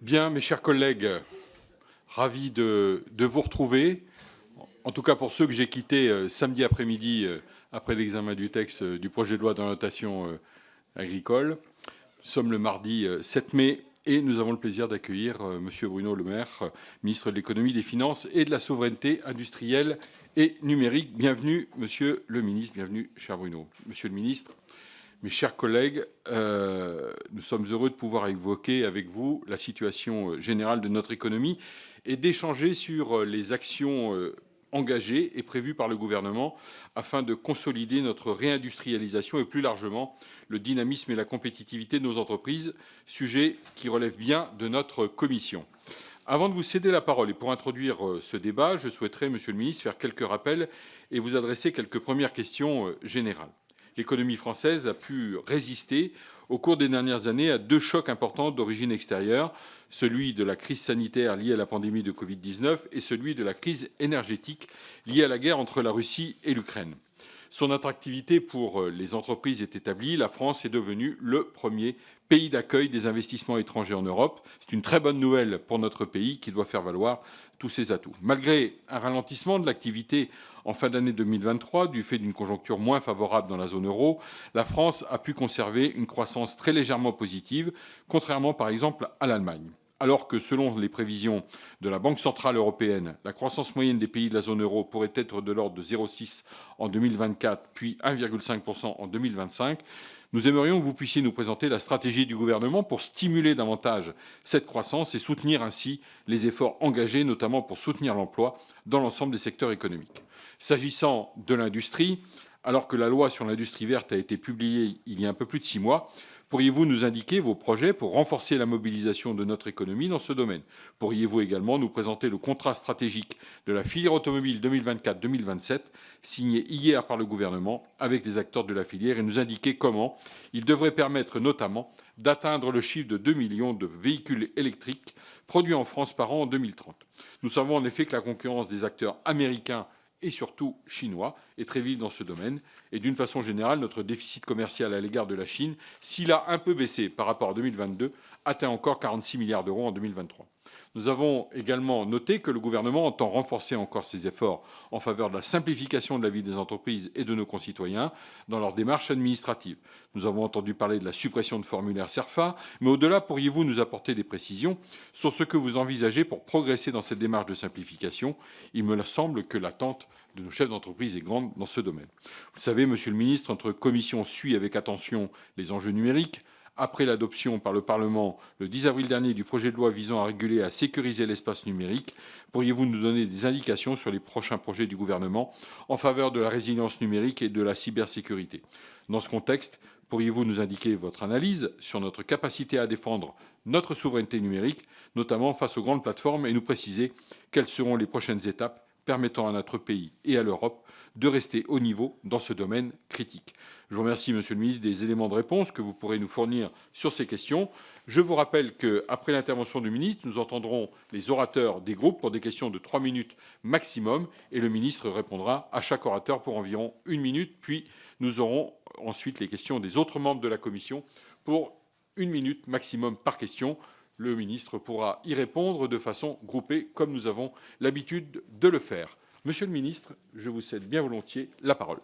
Bien, mes chers collègues, ravi de vous retrouver. En tout cas, pour ceux que j'ai quittés samedi après-midi, après l'examen du texte du projet de loi d'orientation agricole. Nous sommes le mardi 7 mai et nous avons le plaisir d'accueillir Monsieur Bruno Le Maire, ministre de l'économie, des finances et de la souveraineté industrielle et numérique. Bienvenue, Monsieur le ministre, bienvenue, cher Bruno. Monsieur le ministre, mes chers collègues, nous sommes heureux de pouvoir évoquer avec vous la situation générale de notre économie et d'échanger sur les actions engagées et prévues par le gouvernement afin de consolider notre réindustrialisation et plus largement le dynamisme et la compétitivité de nos entreprises, sujet qui relève bien de notre commission. Avant de vous céder la parole et pour introduire ce débat, je souhaiterais, Monsieur le ministre, faire quelques rappels et vous adresser quelques premières questions générales. L'économie française a pu résister au cours des dernières années à deux chocs importants d'origine extérieure, celui de la crise sanitaire liée à la pandémie de Covid-19 et celui de la crise énergétique liée à la guerre entre la Russie et l'Ukraine. Son attractivité pour les entreprises est établie. La France est devenue le premier pays d'accueil des investissements étrangers en Europe. C'est une très bonne nouvelle pour notre pays qui doit faire valoir tous ses atouts. Malgré un ralentissement de l'activité en fin d'année 2023, du fait d'une conjoncture moins favorable dans la zone euro, la France a pu conserver une croissance très légèrement positive, contrairement par exemple à l'Allemagne. Alors que, selon les prévisions de la Banque centrale européenne, la croissance moyenne des pays de la zone euro pourrait être de l'ordre de 0,6 en 2024, puis 1,5% en 2025, nous aimerions que vous puissiez nous présenter la stratégie du gouvernement pour stimuler davantage cette croissance et soutenir ainsi les efforts engagés, notamment pour soutenir l'emploi dans l'ensemble des secteurs économiques. S'agissant de l'industrie, alors que la loi sur l'industrie verte a été publiée il y a un peu plus de 6 mois, pourriez-vous nous indiquer vos projets pour renforcer la mobilisation de notre économie dans ce domaine? Pourriez-vous également nous présenter le contrat stratégique de la filière automobile 2024-2027, signé hier par le gouvernement avec les acteurs de la filière, et nous indiquer comment il devrait permettre notamment d'atteindre le chiffre de 2 millions de véhicules électriques produits en France par an en 2030. Nous savons en effet que la concurrence des acteurs américains et surtout chinois est très vive dans ce domaine. Et d'une façon générale, notre déficit commercial à l'égard de la Chine, s'il a un peu baissé par rapport à 2022, atteint encore 46 milliards d'euros en 2023. Nous avons également noté que le gouvernement entend renforcer encore ses efforts en faveur de la simplification de la vie des entreprises et de nos concitoyens dans leurs démarches administratives. Nous avons entendu parler de la suppression de formulaires CERFA, mais au-delà, pourriez-vous nous apporter des précisions sur ce que vous envisagez pour progresser dans cette démarche de simplification? Il me semble que l'attente de nos chefs d'entreprise est grande dans ce domaine. Vous savez, Monsieur le Ministre, notre commission suit avec attention les enjeux numériques. Après l'adoption par le Parlement le 10 avril dernier du projet de loi visant à réguler et à sécuriser l'espace numérique, pourriez-vous nous donner des indications sur les prochains projets du gouvernement en faveur de la résilience numérique et de la cybersécurité? Dans ce contexte, pourriez-vous nous indiquer votre analyse sur notre capacité à défendre notre souveraineté numérique, notamment face aux grandes plateformes, et nous préciser quelles seront les prochaines étapes permettant à notre pays et à l'Europe de rester au niveau dans ce domaine critique? Je vous remercie, Monsieur le Ministre, des éléments de réponse que vous pourrez nous fournir sur ces questions. Je vous rappelle qu'après l'intervention du ministre, nous entendrons les orateurs des groupes pour des questions de 3 minutes maximum, et le ministre répondra à chaque orateur pour environ 1 minute, puis nous aurons ensuite les questions des autres membres de la commission pour 1 minute maximum par question. Le ministre pourra y répondre de façon groupée, comme nous avons l'habitude de le faire. Monsieur le ministre, je vous cède bien volontiers la parole.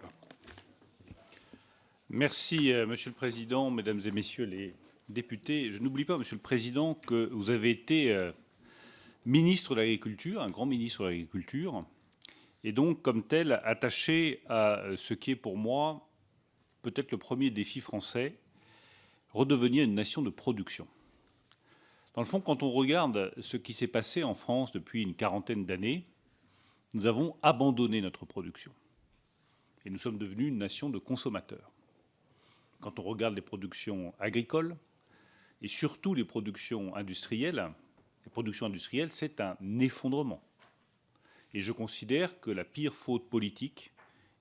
Merci, Monsieur le Président, Mesdames et Messieurs les députés. Je n'oublie pas, Monsieur le Président, que vous avez été ministre de l'Agriculture, un grand ministre de l'Agriculture, et donc, comme tel, attaché à ce qui est pour moi peut-être le premier défi français, redevenir une nation de production. Dans le fond, quand on regarde ce qui s'est passé en France depuis une quarantaine d'années, nous avons abandonné notre production et nous sommes devenus une nation de consommateurs. Quand on regarde les productions agricoles et surtout les productions industrielles, c'est un effondrement. Et je considère que la pire faute politique,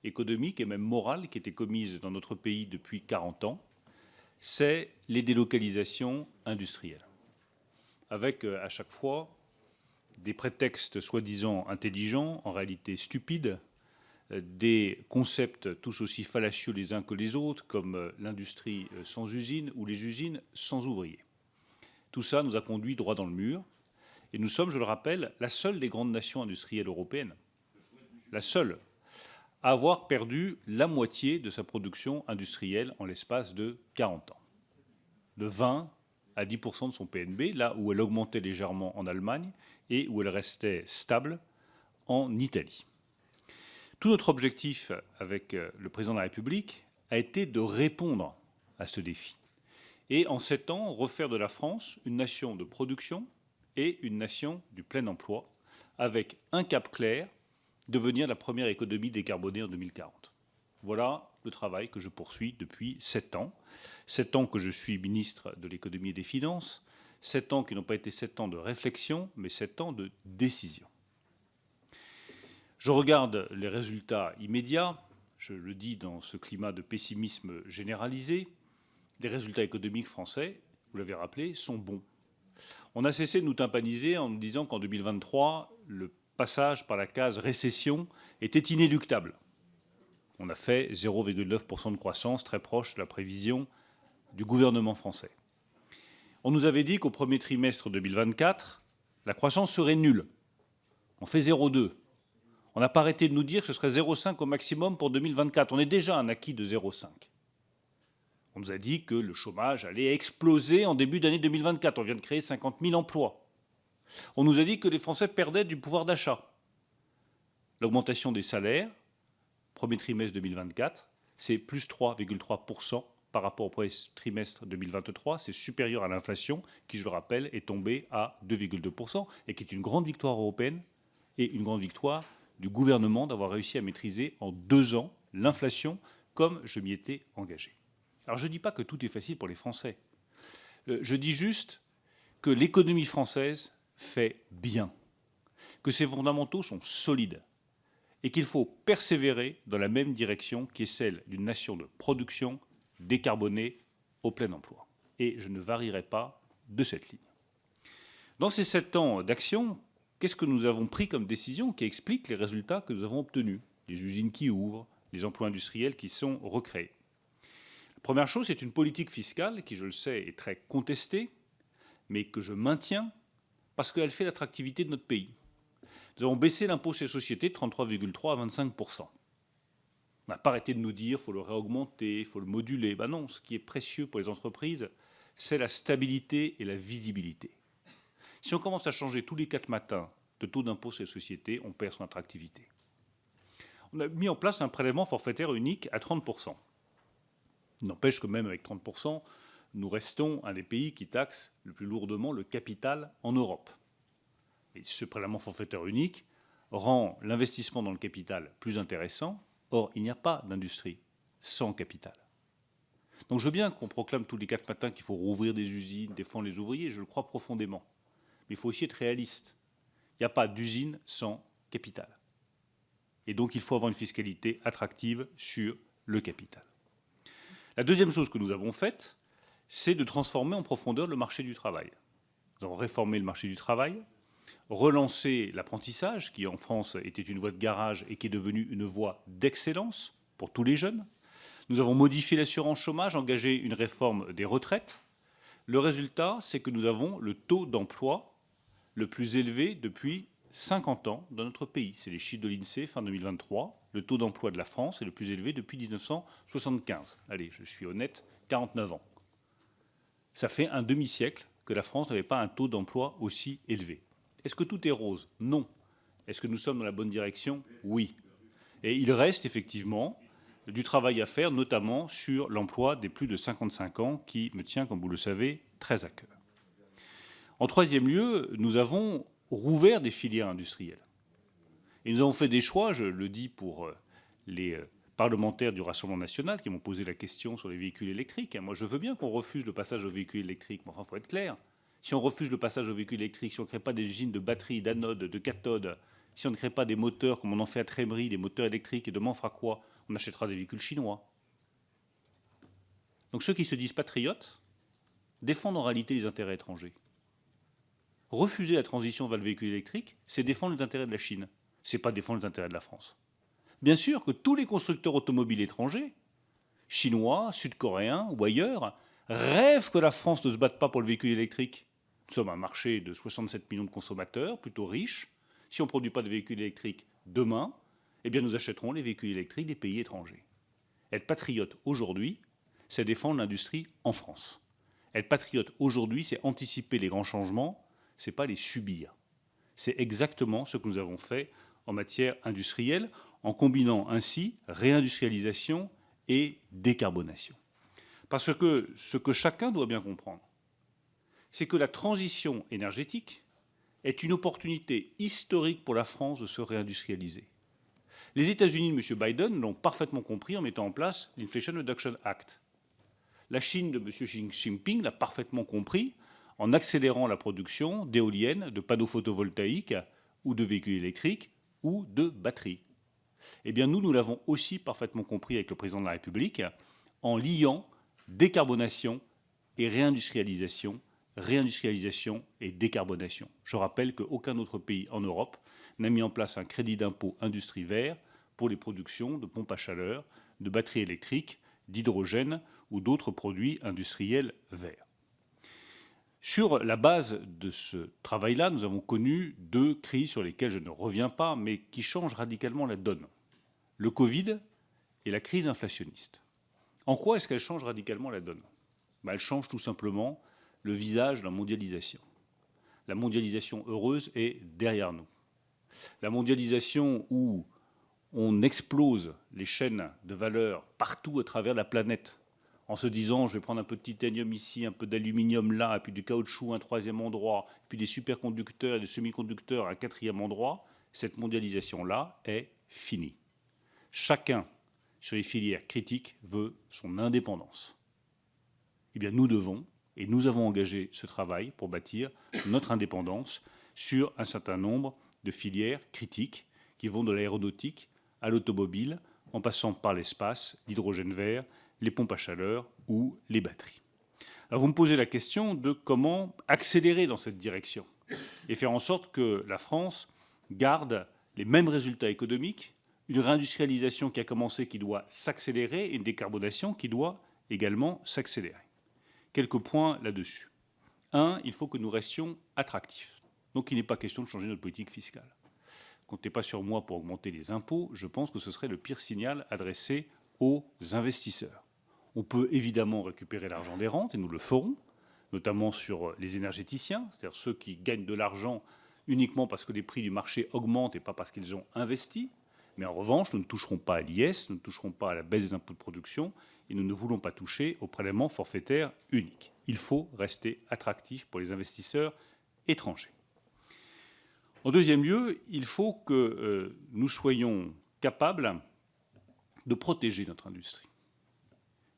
économique et même morale qui était commise dans notre pays depuis 40 ans, c'est les délocalisations industrielles. Avec à chaque fois des prétextes soi-disant intelligents, en réalité stupides, des concepts tous aussi fallacieux les uns que les autres, comme l'industrie sans usine ou les usines sans ouvriers. Tout ça nous a conduit droit dans le mur. Et nous sommes, je le rappelle, la seule des grandes nations industrielles européennes, la seule, à avoir perdu la moitié de sa production industrielle en l'espace de 40 ans. De 20 à 10% de son PNB, là où elle augmentait légèrement en Allemagne et où elle restait stable en Italie. Tout notre objectif avec le président de la République a été de répondre à ce défi. Et en 7 ans, refaire de la France une nation de production et une nation du plein emploi, avec un cap clair, devenir la première économie décarbonée en 2040. Voilà le travail que je poursuis depuis 7 ans. 7 ans que je suis ministre de l'économie et des finances, 7 ans qui n'ont pas été 7 ans de réflexion, mais 7 ans de décision. Je regarde les résultats immédiats, je le dis dans ce climat de pessimisme généralisé, les résultats économiques français, vous l'avez rappelé, sont bons. On a cessé de nous tympaniser en nous disant qu'en 2023, le passage par la case récession était inéluctable. On a fait 0,9% de croissance, très proche de la prévision du gouvernement français. On nous avait dit qu'au premier trimestre 2024, la croissance serait nulle. On fait 0,2. On n'a pas arrêté de nous dire que ce serait 0,5 au maximum pour 2024. On est déjà à un acquis de 0,5. On nous a dit que le chômage allait exploser en début d'année 2024. On vient de créer 50 000 emplois. On nous a dit que les Français perdaient du pouvoir d'achat. L'augmentation des salaires, premier trimestre 2024, c'est plus 3,3% par rapport au premier trimestre 2023. C'est supérieur à l'inflation qui, je le rappelle, est tombée à 2,2% et qui est une grande victoire européenne et une grande victoire du gouvernement d'avoir réussi à maîtriser en 2 ans l'inflation comme je m'y étais engagé. Alors je ne dis pas que tout est facile pour les Français. Je dis juste que l'économie française fait bien, que ses fondamentaux sont solides et qu'il faut persévérer dans la même direction qui est celle d'une nation de production décarbonée au plein emploi. Et je ne varierai pas de cette ligne. Dans ces 7 ans d'action, qu'est-ce que nous avons pris comme décision qui explique les résultats que nous avons obtenus? Les usines qui ouvrent, les emplois industriels qui sont recréés. La première chose, c'est une politique fiscale qui, je le sais, est très contestée, mais que je maintiens parce qu'elle fait l'attractivité de notre pays. Nous avons baissé l'impôt sur les sociétés de 33,3 à 25%. On n'a pas arrêté de nous dire qu'il faut le réaugmenter, il faut le moduler. Ben non, ce qui est précieux pour les entreprises, c'est la stabilité et la visibilité. Si on commence à changer tous les 4 matins de taux d'impôt sur les sociétés, on perd son attractivité. On a mis en place un prélèvement forfaitaire unique à 30%. Il n'empêche que même avec 30%, nous restons un des pays qui taxe le plus lourdement le capital en Europe. Et ce prélèvement forfaitaire unique rend l'investissement dans le capital plus intéressant. Or, il n'y a pas d'industrie sans capital. Donc je veux bien qu'on proclame tous les 4 matins qu'il faut rouvrir des usines, défendre les ouvriers, je le crois profondément. Mais il faut aussi être réaliste. Il n'y a pas d'usine sans capital. Et donc il faut avoir une fiscalité attractive sur le capital. La deuxième chose que nous avons faite, c'est de transformer en profondeur le marché du travail. Nous avons réformé le marché du travail, relancé l'apprentissage, qui en France était une voie de garage et qui est devenue une voie d'excellence pour tous les jeunes. Nous avons modifié l'assurance chômage, engagé une réforme des retraites. Le résultat, c'est que nous avons le taux d'emploi le plus élevé depuis 50 ans dans notre pays. C'est les chiffres de l'INSEE fin 2023. Le taux d'emploi de la France est le plus élevé depuis 1975. Allez, je suis honnête, 49 ans. Ça fait un demi-siècle que la France n'avait pas un taux d'emploi aussi élevé. Est-ce que tout est rose? Non. Est-ce que nous sommes dans la bonne direction? Oui. Et il reste effectivement du travail à faire, notamment sur l'emploi des plus de 55 ans, qui me tient, comme vous le savez, très à cœur. En troisième lieu, nous avons rouvert des filières industrielles. Et nous avons fait des choix, je le dis pour les parlementaires du Rassemblement national qui m'ont posé la question sur les véhicules électriques. Moi, je veux bien qu'on refuse le passage aux véhicules électriques, mais enfin, il faut être clair. Si on refuse le passage aux véhicules électriques, si on ne crée pas des usines de batteries, d'anodes, de cathodes, si on ne crée pas des moteurs comme on en fait à Trémery, des moteurs électriques, et demain on fera quoi? On achètera des véhicules chinois. Donc ceux qui se disent patriotes défendent en réalité les intérêts étrangers. Refuser la transition vers le véhicule électrique, c'est défendre les intérêts de la Chine. Ce n'est pas défendre les intérêts de la France. Bien sûr que tous les constructeurs automobiles étrangers, chinois, sud-coréens ou ailleurs, rêvent que la France ne se batte pas pour le véhicule électrique. Nous sommes un marché de 67 millions de consommateurs, plutôt riche. Si on ne produit pas de véhicules électriques demain, eh bien nous achèterons les véhicules électriques des pays étrangers. Être patriote aujourd'hui, c'est défendre l'industrie en France. Être patriote aujourd'hui, c'est anticiper les grands changements, ce n'est pas les subir. C'est exactement ce que nous avons fait en matière industrielle, en combinant ainsi réindustrialisation et décarbonation. Parce que ce que chacun doit bien comprendre, c'est que la transition énergétique est une opportunité historique pour la France de se réindustrialiser. Les États-Unis de M. Biden l'ont parfaitement compris en mettant en place l'Inflation Reduction Act. La Chine de M. Xi Jinping l'a parfaitement compris en accélérant la production d'éoliennes, de panneaux photovoltaïques ou de véhicules électriques ou de batteries. Eh bien, nous l'avons aussi parfaitement compris avec le président de la République en liant décarbonation et réindustrialisation, réindustrialisation et décarbonation. Je rappelle qu'aucun autre pays en Europe n'a mis en place un crédit d'impôt industrie vert pour les productions de pompes à chaleur, de batteries électriques, d'hydrogène ou d'autres produits industriels verts. Sur la base de ce travail-là, nous avons connu 2 crises sur lesquelles je ne reviens pas, mais qui changent radicalement la donne. Le Covid et la crise inflationniste. En quoi est-ce qu'elle change radicalement la donne ? Elle change tout simplement le visage de la mondialisation. La mondialisation heureuse est derrière nous. La mondialisation où on explose les chaînes de valeur partout à travers la planète, en se disant je vais prendre un peu de titanium ici, un peu d'aluminium là, et puis du caoutchouc un 3e endroit, puis des superconducteurs et des semi-conducteurs un 4e endroit, cette mondialisation-là est finie. Chacun, sur les filières critiques, veut son indépendance. Eh bien, nous devons, et nous avons engagé ce travail pour bâtir notre indépendance sur un certain nombre de filières critiques qui vont de l'aéronautique à l'automobile, en passant par l'espace, l'hydrogène vert, les pompes à chaleur ou les batteries. Alors vous me posez la question de comment accélérer dans cette direction et faire en sorte que la France garde les mêmes résultats économiques, une réindustrialisation qui a commencé qui doit s'accélérer et une décarbonation qui doit également s'accélérer. Quelques points là-dessus. 1, il faut que nous restions attractifs. Donc il n'est pas question de changer notre politique fiscale. Comptez pas sur moi pour augmenter les impôts, je pense que ce serait le pire signal adressé aux investisseurs. On peut évidemment récupérer l'argent des rentes, et nous le ferons, notamment sur les énergéticiens, c'est-à-dire ceux qui gagnent de l'argent uniquement parce que les prix du marché augmentent et pas parce qu'ils ont investi. Mais en revanche, nous ne toucherons pas à l'IS, nous ne toucherons pas à la baisse des impôts de production, et nous ne voulons pas toucher au prélèvement forfaitaire unique. Il faut rester attractif pour les investisseurs étrangers. En deuxième lieu, il faut que nous soyons capables de protéger notre industrie.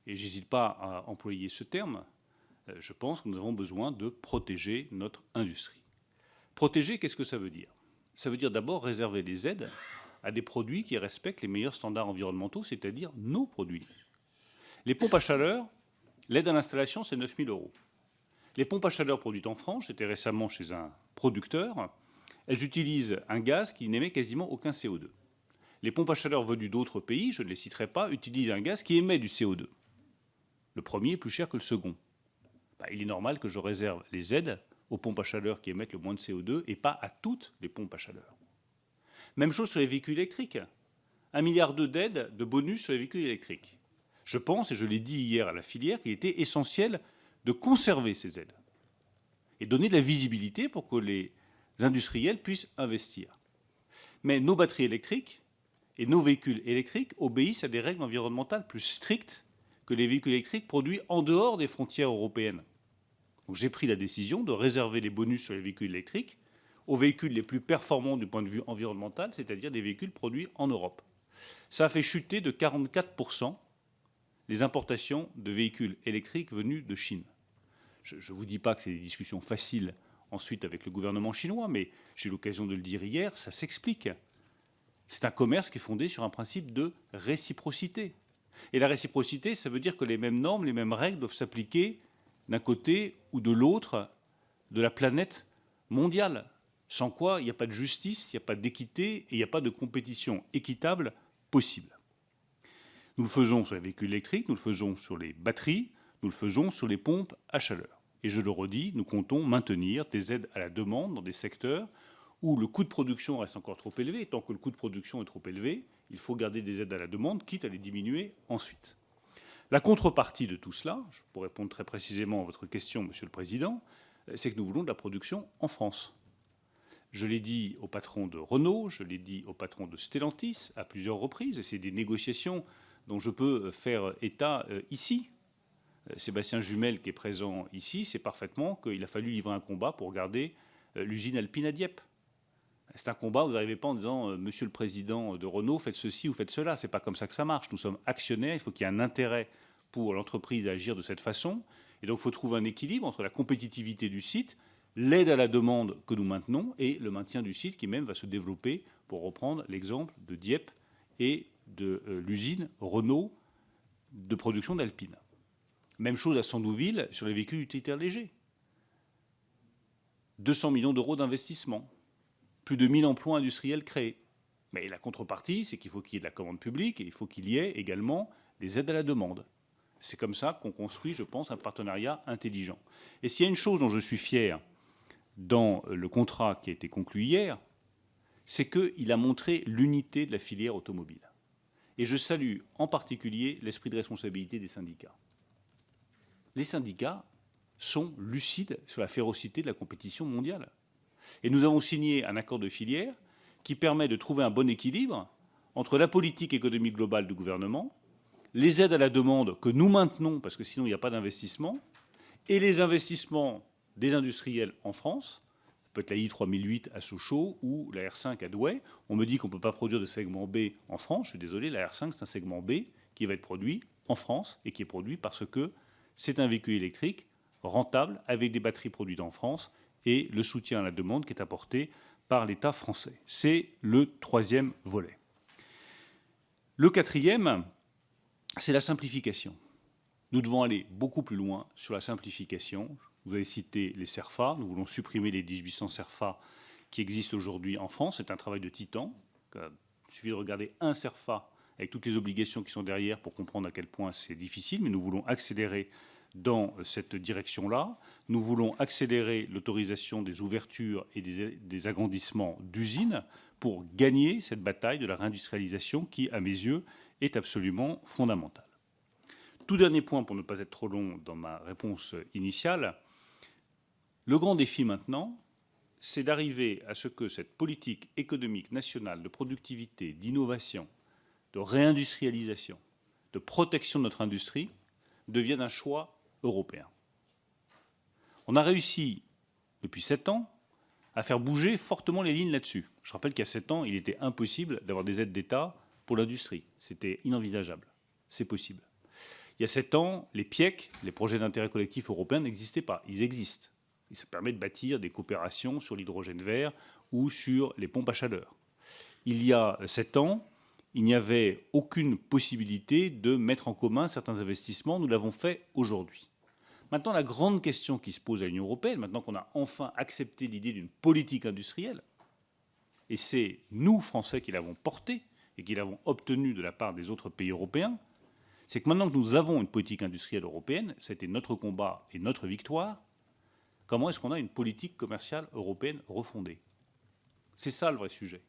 Et je n'hésite pas à employer ce terme. Je pense que nous avons besoin de protéger notre industrie. Protéger, qu'est-ce que ça veut dire ? Ça veut dire d'abord réserver les aides à des produits qui respectent les meilleurs standards environnementaux, c'est-à-dire nos produits. Les pompes à chaleur, l'aide à l'installation, c'est 9 000 €. Les pompes à chaleur produites en France, j'étais récemment chez un producteur, elles utilisent un gaz qui n'émet quasiment aucun CO2. Les pompes à chaleur venues d'autres pays, je ne les citerai pas, utilisent un gaz qui émet du CO2. Le premier est plus cher que le second. Il est normal que je réserve les aides aux pompes à chaleur qui émettent le moins de CO2 et pas à toutes les pompes à chaleur. Même chose sur les véhicules électriques. 1,2 milliard d'aides, de bonus sur les véhicules électriques. Je pense, et je l'ai dit hier à la filière, qu'il était essentiel de conserver ces aides et donner de la visibilité pour que les industriels puissent investir. Mais nos batteries électriques et nos véhicules électriques obéissent à des règles environnementales plus strictes que les véhicules électriques produits en dehors des frontières européennes. Donc j'ai pris la décision de réserver les bonus sur les véhicules électriques aux véhicules les plus performants du point de vue environnemental, c'est-à-dire des véhicules produits en Europe. Ça a fait chuter de 44% les importations de véhicules électriques venus de Chine. Je ne vous dis pas que c'est des discussions faciles ensuite avec le gouvernement chinois, mais j'ai eu l'occasion de le dire hier, ça s'explique. C'est un commerce qui est fondé sur un principe de réciprocité. Et la réciprocité, ça veut dire que les mêmes normes, les mêmes règles doivent s'appliquer d'un côté ou de l'autre de la planète mondiale. Sans quoi, il n'y a pas de justice, il n'y a pas d'équité et il n'y a pas de compétition équitable possible. Nous le faisons sur les véhicules électriques, nous le faisons sur les batteries, nous le faisons sur les pompes à chaleur. Et je le redis, nous comptons maintenir des aides à la demande dans des secteurs où le coût de production reste encore trop élevé. Et tant que le coût de production est trop élevé, il faut garder des aides à la demande, quitte à les diminuer ensuite. La contrepartie de tout cela, pour répondre très précisément à votre question, Monsieur le Président, c'est que nous voulons de la production en France. Je l'ai dit au patron de Renault, je l'ai dit au patron de Stellantis à plusieurs reprises, et c'est des négociations dont je peux faire état ici. Sébastien Jumel, qui est présent ici, sait parfaitement qu'il a fallu livrer un combat pour garder l'usine Alpine à Dieppe. C'est un combat, vous n'arrivez pas en disant Monsieur le Président de Renault, faites ceci ou faites cela. C'est pas comme ça que ça marche. Nous sommes actionnaires, il faut qu'il y ait un intérêt pour l'entreprise à agir de cette façon. Et donc il faut trouver un équilibre entre la compétitivité du site, l'aide à la demande que nous maintenons et le maintien du site qui même va se développer, pour reprendre l'exemple de Dieppe et de l'usine Renault de production d'Alpine. Même chose à Sandouville sur les véhicules utilitaires légers. 200 millions d'euros d'investissement, plus de 1000 emplois industriels créés. Mais la contrepartie, c'est qu'il faut qu'il y ait de la commande publique et il faut qu'il y ait également des aides à la demande. C'est comme ça qu'on construit, je pense, un partenariat intelligent. Et s'il y a une chose dont je suis fier dans le contrat qui a été conclu hier, c'est qu'il a montré l'unité de la filière automobile. Et je salue en particulier l'esprit de responsabilité des syndicats. Les syndicats sont lucides sur la férocité de la compétition mondiale. Et nous avons signé un accord de filière qui permet de trouver un bon équilibre entre la politique économique globale du gouvernement, les aides à la demande que nous maintenons, parce que sinon il n'y a pas d'investissement, et les investissements des industriels en France. Ça peut être la I-3008 à Sochaux ou la R5 à Douai. On me dit qu'on ne peut pas produire de segment B en France. Je suis désolé, la R5, c'est un segment B qui va être produit en France et qui est produit parce que c'est un véhicule électrique rentable avec des batteries produites en France et le soutien à la demande qui est apporté par l'État français. C'est le troisième volet. Le quatrième, c'est la simplification. Nous devons aller beaucoup plus loin sur la simplification. Vous avez cité les CERFA. Nous voulons supprimer les 1800 CERFA qui existent aujourd'hui en France. C'est un travail de titan. Il suffit de regarder un CERFA avec toutes les obligations qui sont derrière pour comprendre à quel point c'est difficile, mais nous voulons accélérer dans cette direction-là. Nous voulons accélérer l'autorisation des ouvertures et des agrandissements d'usines pour gagner cette bataille de la réindustrialisation qui, à mes yeux, est absolument fondamentale. Tout dernier point, pour ne pas être trop long dans ma réponse initiale, le grand défi maintenant, c'est d'arriver à ce que cette politique économique nationale de productivité, d'innovation, de réindustrialisation, de protection de notre industrie devienne un choix européen. On a réussi, depuis 7 ans, à faire bouger fortement les lignes là-dessus. Je rappelle qu'il y a 7 ans, il était impossible d'avoir des aides d'État pour l'industrie. C'était inenvisageable. C'est possible. Il y a 7 ans, les PIEC, les projets d'intérêt collectif européens, n'existaient pas. Ils existent. Et ça permet de bâtir des coopérations sur l'hydrogène vert ou sur les pompes à chaleur. Il y a 7 ans, il n'y avait aucune possibilité de mettre en commun certains investissements. Nous l'avons fait aujourd'hui. Maintenant, la grande question qui se pose à l'Union européenne, maintenant qu'on a enfin accepté l'idée d'une politique industrielle, et c'est nous, Français, qui l'avons portée et qui l'avons obtenue de la part des autres pays européens, c'est que maintenant que nous avons une politique industrielle européenne, c'était notre combat et notre victoire, comment est-ce qu'on a une politique commerciale européenne refondée? C'est ça le vrai sujet.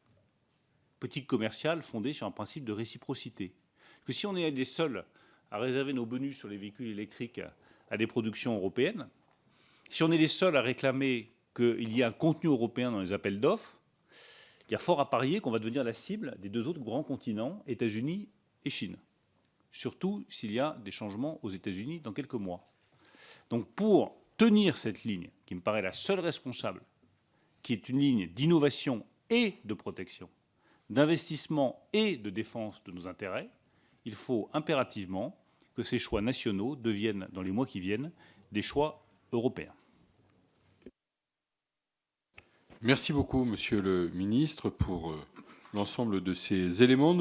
Politique commerciale fondée sur un principe de réciprocité. Parce que si on est les seuls à réserver nos bonus sur les véhicules électriques à des productions européennes, si on est les seuls à réclamer qu'il y ait un contenu européen dans les appels d'offres, il y a fort à parier qu'on va devenir la cible des 2 autres grands continents, États-Unis et Chine. Surtout s'il y a des changements aux États-Unis dans quelques mois. Donc pour tenir cette ligne, qui me paraît la seule responsable, qui est une ligne d'innovation et de protection, d'investissement et de défense de nos intérêts, il faut impérativement que ces choix nationaux deviennent, dans les mois qui viennent, des choix européens. Merci beaucoup, Monsieur le Ministre, pour l'ensemble de ces éléments.